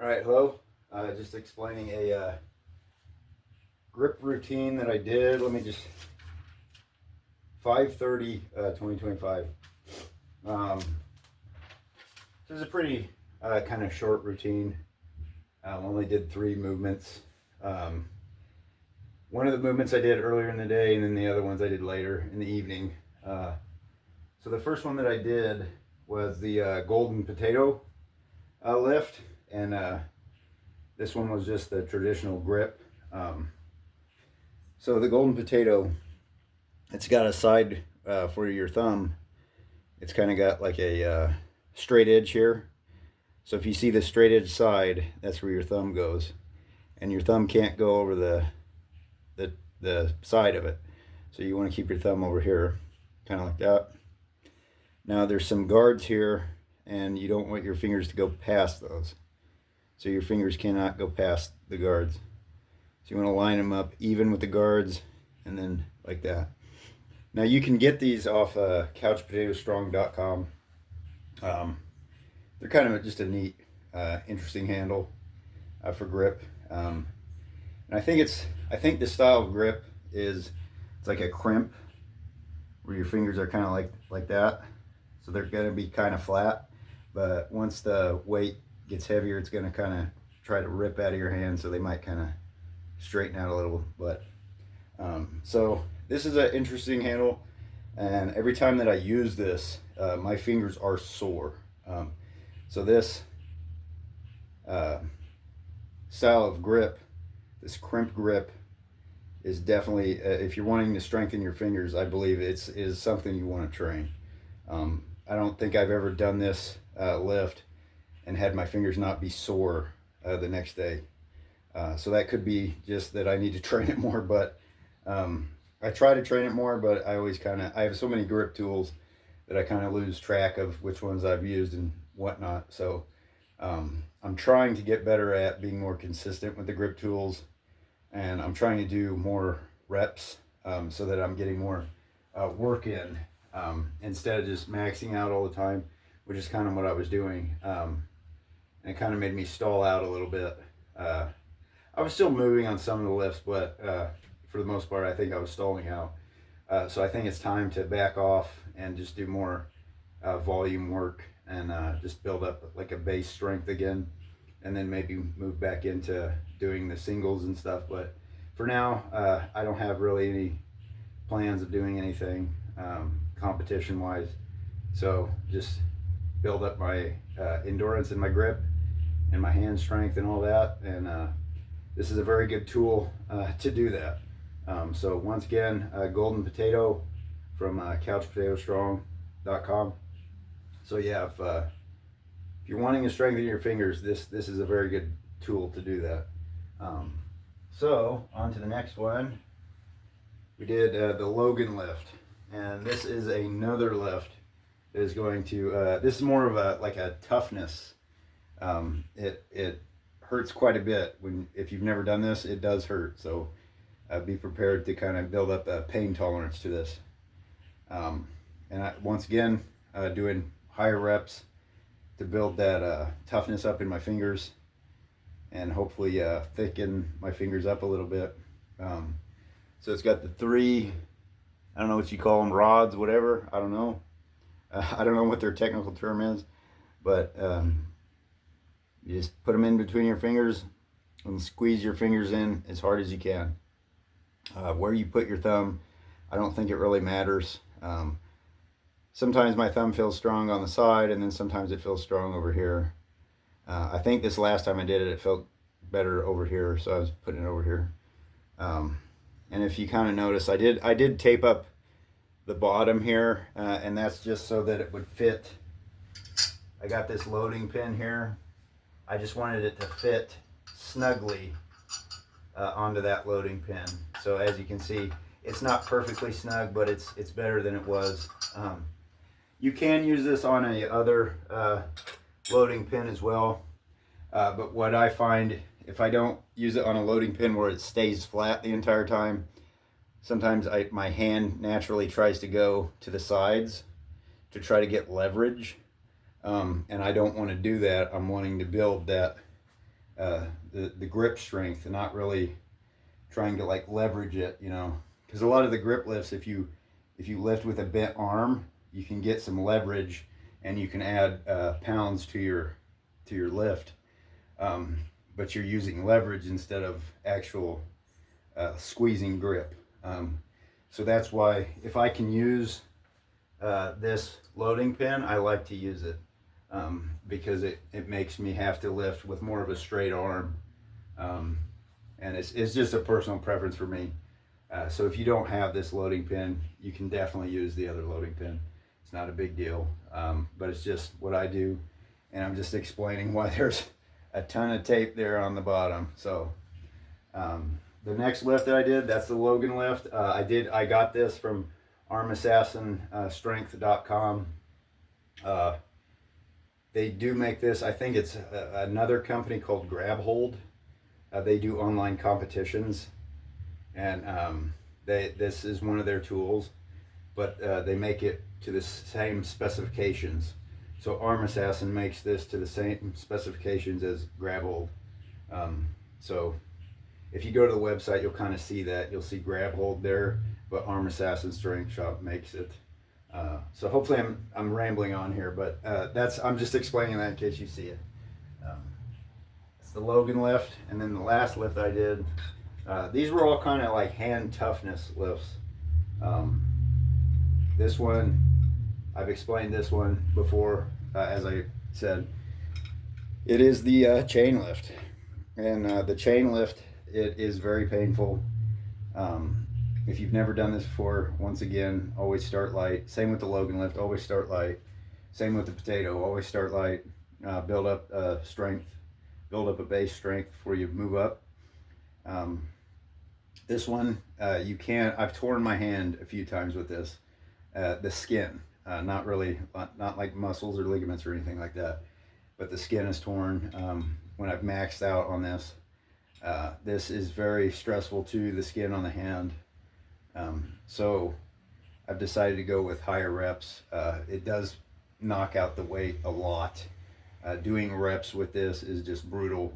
Alright, hello. Just explaining a grip routine that I did. Let me just 5/30/2025. This is a pretty kind of short routine. Only did 3 movements. One of the movements I did earlier in the day, and then the other ones I did later in the evening. So the first one that I did was the golden potato lift, and this one was just the traditional grip. So the golden potato, it's got a side for your thumb. It's kind of got like a straight edge here. So if you see the straight edge side, that's where your thumb goes, and your thumb can't go over the side of it. So you want to keep your thumb over here, kind of like that. Now there's some guards here, and you don't want your fingers to go past those. So your fingers cannot go past the guards. So you want to line them up even with the guards, and then like that. Now you can get these off couchpotatostrong.com. They're kind of just a neat, interesting handle for grip. And I think the style of grip is, it's like a crimp where your fingers are kind of like that. So they're going to be kind of flat, but once the weight gets heavier, it's going to kind of try to rip out of your hand, so they might kind of straighten out a little. But so this is an interesting handle, and every time that I use this, my fingers are sore. So this style of grip, this crimp grip, is definitely, if you're wanting to strengthen your fingers, I believe is something you want to train. I don't think I've ever done this lift and had my fingers not be sore the next day. So that could be just that I need to train it more, but I try to train it more, but I always I have so many grip tools that I kind of lose track of which ones I've used and whatnot. So I'm trying to get better at being more consistent with the grip tools, and I'm trying to do more reps so that I'm getting more work in, instead of just maxing out all the time, which is kind of what I was doing. And it kind of made me stall out a little bit. I was still moving on some of the lifts, but for the most part, I think I was stalling out. So I think it's time to back off and just do more volume work, and just build up like a base strength again, and then maybe move back into doing the singles and stuff. But for now, I don't have really any plans of doing anything competition wise. So just build up my endurance and my grip and my hand strength and all that. And this is a very good tool to do that. So once again, golden potato from couchpotatostrong.com. So yeah, if you're wanting to strengthen your fingers, this is a very good tool to do that. So on to the next one. We did the Logan lift, and this is another lift that is going to, this is more of a toughness. It hurts quite a bit if you've never done this. It does hurt, so be prepared to kind of build up a pain tolerance to this. And once again, doing higher reps to build that toughness up in my fingers, and hopefully thicken my fingers up a little bit. So it's got the 3, I don't know what you call them, rods, whatever, I don't know. I don't know what their technical term is, but you just put them in between your fingers and squeeze your fingers in as hard as you can. Where you put your thumb, I don't think it really matters. Sometimes my thumb feels strong on the side, and then sometimes it feels strong over here. I think this last time I did it, it felt better over here, so I was putting it over here. And if you kind of notice, I did tape up the bottom here, and that's just so that it would fit. I got this loading pin here. I just wanted it to fit snugly onto that loading pin. So as you can see, it's not perfectly snug, but it's better than it was. You can use this on a other loading pin as well, but what I find, if I don't use it on a loading pin where it stays flat the entire time, sometimes my hand naturally tries to go to the sides to try to get leverage, and I don't want to do that. I'm wanting to build that the grip strength and not really trying to like leverage it, you know, because a lot of the grip lifts, if you lift with a bent arm, you can get some leverage and you can add pounds to your lift, but you're using leverage instead of actual squeezing grip. So that's why if I can use this loading pin, I like to use it, because it makes me have to lift with more of a straight arm, and it's just a personal preference for me. So if you don't have this loading pin, you can definitely use the other loading pin. It's not a big deal, but it's just what I do, and I'm just explaining why there's a ton of tape there on the bottom. So the next lift that I did, that's the Logan lift. I got this from armassassinstrength.com. They do make this. I think it's another company called Grab Hold. They do online competitions, and this is one of their tools, but they make it to the same specifications. So Arm Assassin makes this to the same specifications as Grab Hold. So if you go to the website, you'll kind of see that. You'll see Grab Hold there, but Arm Assassin Strength Shop makes it. So hopefully I'm rambling on here, but I'm just explaining that in case you see it. It's the Logan lift, and then the last lift I did. These were all kind of like hand toughness lifts. This one, I've explained this one before, as I said. It is the chain lift, and the chain lift, it is very painful. If you've never done this before, once again, always start light. Same with the Logan lift, always start light. Same with the potato, always start light. Build up strength, build up a base strength before you move up. This one, you can't. I've torn my hand a few times with this. The skin, not like muscles or ligaments or anything like that, but the skin is torn when I've maxed out on this. This is very stressful to the skin on the hand. So I've decided to go with higher reps. It does knock out the weight a lot. Doing reps with this is just brutal.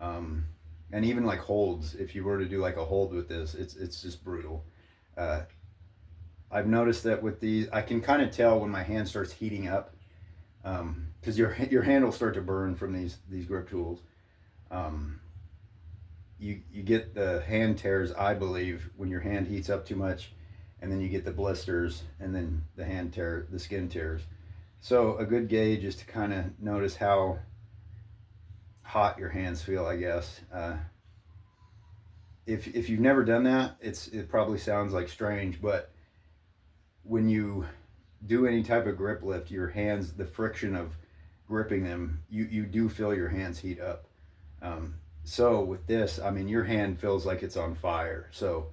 And even like holds, if you were to do like a hold with this, it's just brutal. I've noticed that with these, I can kind of tell when my hand starts heating up, because your hand will start to burn from these grip tools. You get the hand tears, I believe, when your hand heats up too much, and then you get the blisters, and then the skin tears. So a good gauge is to kind of notice how hot your hands feel, I guess. If you've never done that, it probably sounds like strange, but when you do any type of grip lift, your hands, the friction of gripping them, you do feel your hands heat up. So with this, I mean, your hand feels like it's on fire. So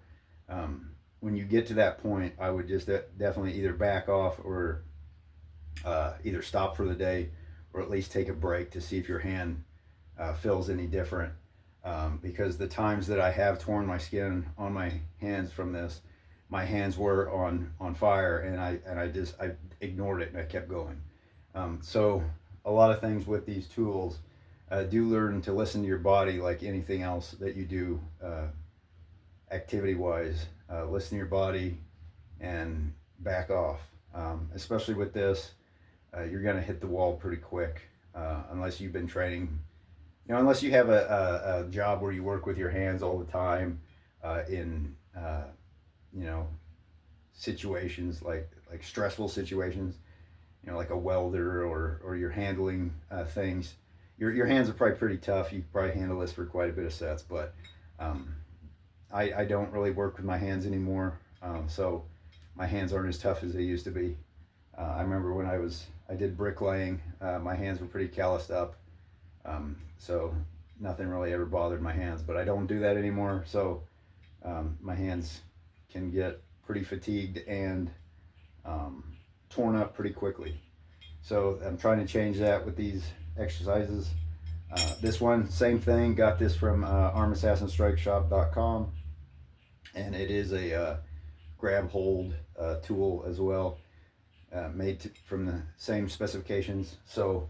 when you get to that point, I would just definitely either back off or either stop for the day, or at least take a break to see if your hand feels any different. Because the times that I have torn my skin on my hands from this, my hands were on fire, and I ignored it and I kept going. So a lot of things with these tools, do learn to listen to your body like anything else that you do activity wise. Listen to your body and back off. Especially with this, you're gonna hit the wall pretty quick, unless you've been training. Unless you have a job where you work with your hands all the time, in situations like stressful situations, like a welder, or you're handling things. Your hands are probably pretty tough. You can probably handle this for quite a bit of sets, but I don't really work with my hands anymore, so my hands aren't as tough as they used to be. I remember when I did bricklaying, my hands were pretty calloused up. So nothing really ever bothered my hands, but I don't do that anymore. So my hands can get pretty fatigued and torn up pretty quickly. So I'm trying to change that with these exercises. This one, same thing, got this from armassassinstrikeshop.com, and it is a grab hold tool as well, made from the same specifications. So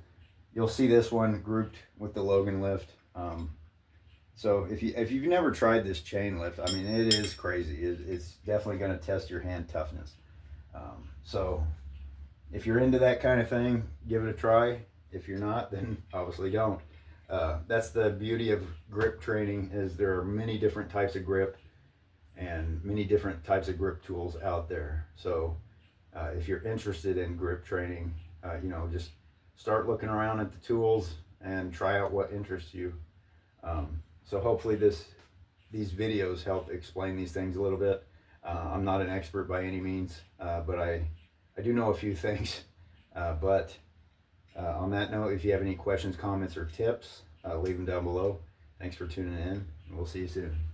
you'll see this one grouped with the Logan lift. So if you've never tried this chain lift, I mean, it is crazy. It's definitely going to test your hand toughness. So if you're into that kind of thing, give it a try. If you're not, then obviously don't. That's the beauty of grip training, is there are many different types of grip and many different types of grip tools out there. So if you're interested in grip training, just start looking around at the tools and try out what interests you. So hopefully these videos help explain these things a little bit. I'm not an expert by any means, but I do know a few things. But on that note, if you have any questions, comments, or tips, leave them down below. Thanks for tuning in, and we'll see you soon.